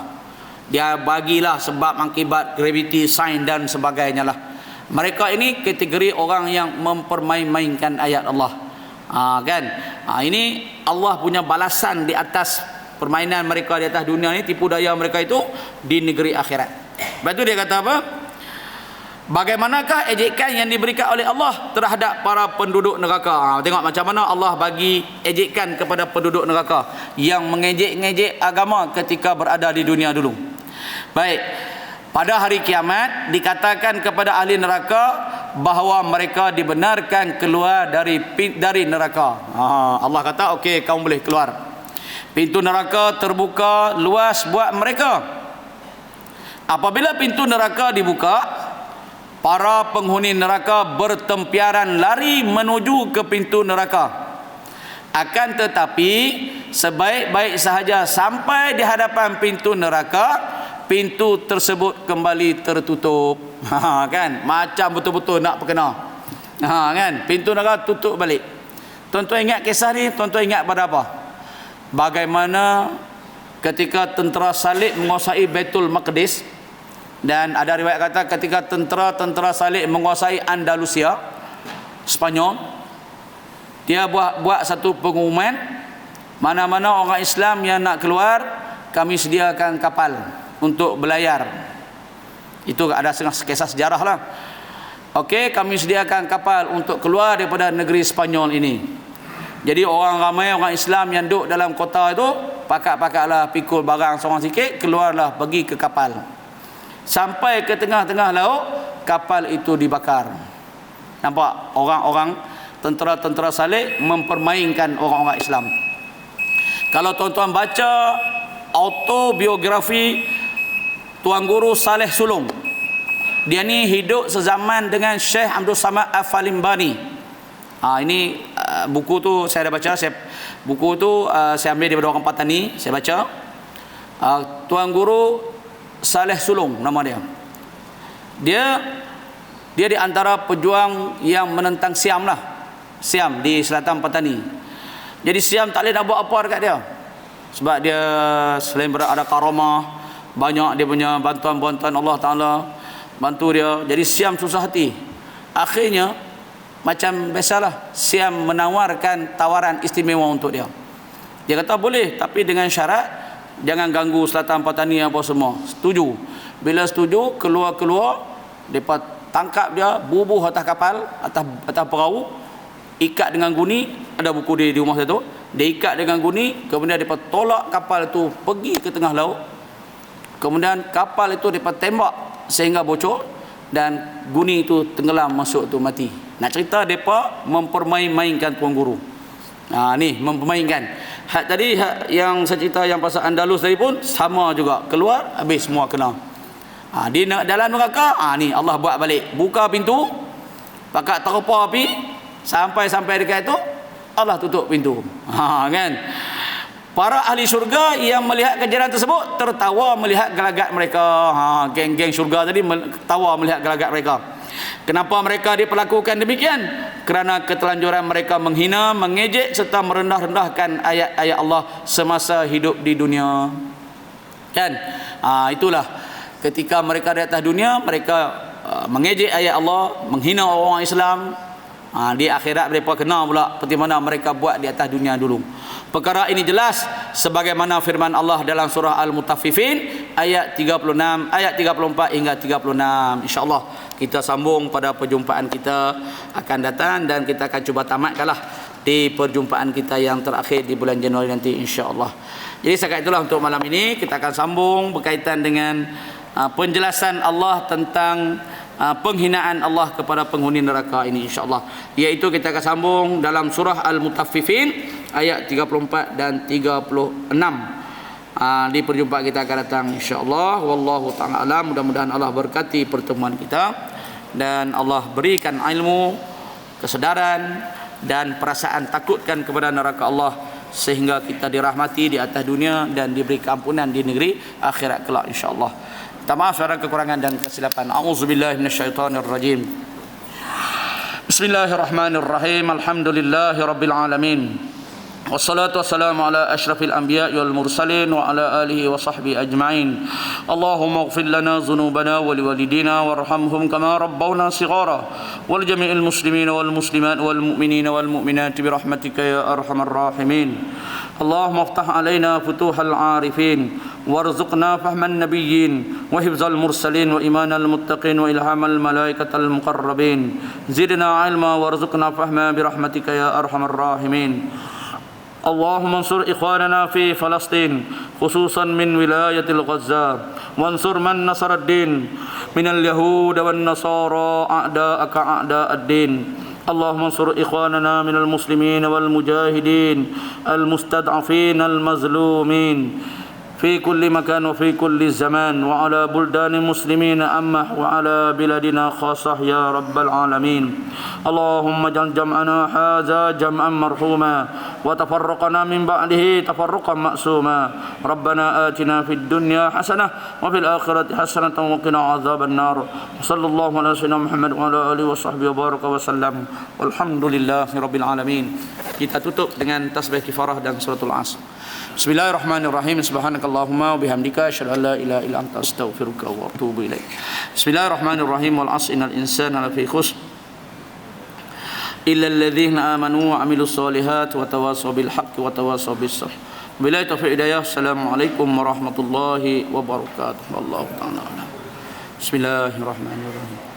Dia bagilah sebab akibat gravity, sains dan sebagainya lah. Mereka ini kategori orang yang mempermain-mainkan ayat Allah. Ini Allah punya balasan di atas permainan mereka di atas dunia ni, tipu daya mereka itu di negeri akhirat. Lepas tu dia kata apa? Bagaimanakah ejekan yang diberikan oleh Allah terhadap para penduduk neraka? Tengok macam mana Allah bagi ejekan kepada penduduk neraka yang mengejek-ngejek agama ketika berada di dunia dulu. Baik, pada hari kiamat dikatakan kepada ahli neraka bahawa mereka dibenarkan keluar dari neraka. Allah kata okey, kamu boleh keluar. Pintu neraka terbuka luas buat mereka. Apabila pintu neraka dibuka, para penghuni neraka bertempiaran lari menuju ke pintu neraka. Akan tetapi sebaik-baik sahaja sampai di hadapan pintu neraka, pintu tersebut kembali tertutup. Kan? Macam betul-betul nak berkena. Kan? Pintu neraka tutup balik. Tuan-tuan ingat kisah ni? Tuan-tuan ingat pada apa? Bagaimana ketika tentera Salib menguasai Baitul Maqdis, dan ada riwayat kata ketika tentera Salib menguasai Andalusia, Spanyol, dia buat satu pengumuman, mana-mana orang Islam yang nak keluar, kami sediakan kapal untuk berlayar. Itu ada kisah sejarah lah. Okey, kami sediakan kapal untuk keluar daripada negeri Spanyol ini. Jadi ramai orang Islam yang duduk dalam kota itu, pakat-pakatlah pikul barang seorang sikit, keluarlah pergi ke kapal. Sampai ke tengah-tengah laut, kapal itu dibakar. Nampak orang-orang tentera-tentera Salib mempermainkan orang-orang Islam. Kalau tuan-tuan baca autobiografi Tuan Guru Saleh Sulong, dia ni hidup sezaman dengan Syekh Abdul Samad Al-Falimbani. Ini buku tu saya dah baca. Buku tu saya ambil daripada orang Patani, saya baca. Tuan Guru Saleh Sulong nama dia. Dia di antara pejuang yang menentang Siam lah. Siam di selatan Patani. Jadi Siam tak boleh nak buat apa dekat dia. Sebab dia selain ada karamah, banyak dia punya bantuan-bantuan Allah Ta'ala bantu dia, jadi Siam susah hati. Akhirnya macam biasalah, Siam menawarkan tawaran istimewa untuk dia. Dia kata boleh, tapi dengan syarat jangan ganggu selatan Patani apa semua. Setuju. Bila setuju, keluar-keluar, mereka tangkap dia, bubuh atas kapal, atas perahu, ikat dengan guni. Ada buku dia di rumah saya tu. Dia ikat dengan guni, kemudian mereka tolak kapal itu pergi ke tengah laut. Kemudian kapal itu mereka tembak sehingga bocor, dan guni itu tenggelam masuk tu mati. Nak cerita mereka mempermain-mainkan Tuan Guru. Ni mempermainkan. Hak tadi yang saya cerita yang pasal Andalus tadi pun sama juga, keluar habis semua kena. Di dalam neraka, ni Allah buat balik, buka pintu, pakat terpa api sampai dekat itu, Allah tutup pintu. Kan? Para ahli syurga yang melihat kejadian tersebut tertawa melihat gelagat mereka. Geng-geng syurga tadi tertawa melihat gelagat mereka. Kenapa mereka diperlakukan demikian? Kerana ketelanjuran mereka menghina, mengejek serta merendah-rendahkan ayat-ayat Allah semasa hidup di dunia. Kan? Itulah ketika mereka di atas dunia, mereka mengejek ayat Allah, menghina orang Islam. Di akhirat mereka kena pula seperti mana mereka buat di atas dunia dulu. Perkara ini jelas sebagaimana firman Allah dalam surah Al-Mutaffifin ayat 36, ayat 34 hingga 36. InsyaAllah kita sambung pada perjumpaan kita akan datang, dan kita akan cuba tamatkanlah di perjumpaan kita yang terakhir di bulan Januari nanti, insyaAllah. Jadi setakat itulah untuk malam ini. Kita akan sambung berkaitan dengan penjelasan Allah tentang penghinaan Allah kepada penghuni neraka ini, insyaAllah. Iaitu kita akan sambung dalam surah Al-Mutaffifin ayat 34 dan 36. Di perjumpaan kita akan datang, insyaAllah. Wallahu ta'ala alam. Mudah-mudahan Allah berkati pertemuan kita, dan Allah berikan ilmu, kesedaran dan perasaan takutkan kepada neraka Allah, sehingga kita dirahmati di atas dunia dan diberi keampunan di negeri akhirat kelak, insyaAllah. Minta maaf segala kekurangan dan kesilapan. A'udzubillahi minasyaitonirrajim. Bismillahirrahmanirrahim. Alhamdulillahirabbil alamin. Wassalatu wassalamu ala asyrafil anbiya'i wal mursalin wa ala alihi wa sahbihi ajma'in. Allahumma ighfir lana dhunubana wa liwalidina warhamhum kama rabbawna shighara wal jami'il muslimina wal muslimat wal mu'minina wal mu'minati bi rahmatika ya arhamar rahimin. Allahumma iftah alaina futuhal arifin warzuqna fahman nabiyyin wa hifzal mursalin wa imanal muttaqin wa ilhamal malaikatal muqarrabin. Zidna ilma warzuqna fahma bi rahmatika ya arhamar rahimin. اللهم انصر إخواننا في فلسطين خصوصا من ولاية الغزة، وانصر من نصر الدين من اليهود والنصارى أعداءك أعداء الدين. اللهم انصر إخواننا من المسلمين والمجاهدين المستضعفين المظلومين في كل مكان وفي كل زمان، وعلى بلدان المسلمين أمة وعلى بلادنا خاصة يا رب العالمين. اللهم اجعل جمعنا هذا جمعا مرحوما وتفرقنا من بعده تفرقا معصوما. ربنا آتنا في الدنيا حسنة وفي الآخرة حسنة وقنا عذاب النار. صلى الله على سيدنا محمد وعلى آله وصحبه وبارك وسلم. والحمد لله رب العالمين. Kita tutup dengan tasbih kifarah dan suratul Asr. Bismillahirrahmanirrahim. Subhanakallahumma wa bihamdika asyhadu an la ilaha illa anta astaghfiruka wa atubu ilaik. Bismillahirrahmanirrahim. Wal 'asri innal insana lafi khusr illa alladhina amanu wa 'amilus solihat wa tawassaw bil haqqi wa tawassaw bis sabr. Billahi taufiq hidayah. Assalamualaikum warahmatullahi wabarakatuh. Wallahu ta'ala. Bismillahirrahmanirrahim.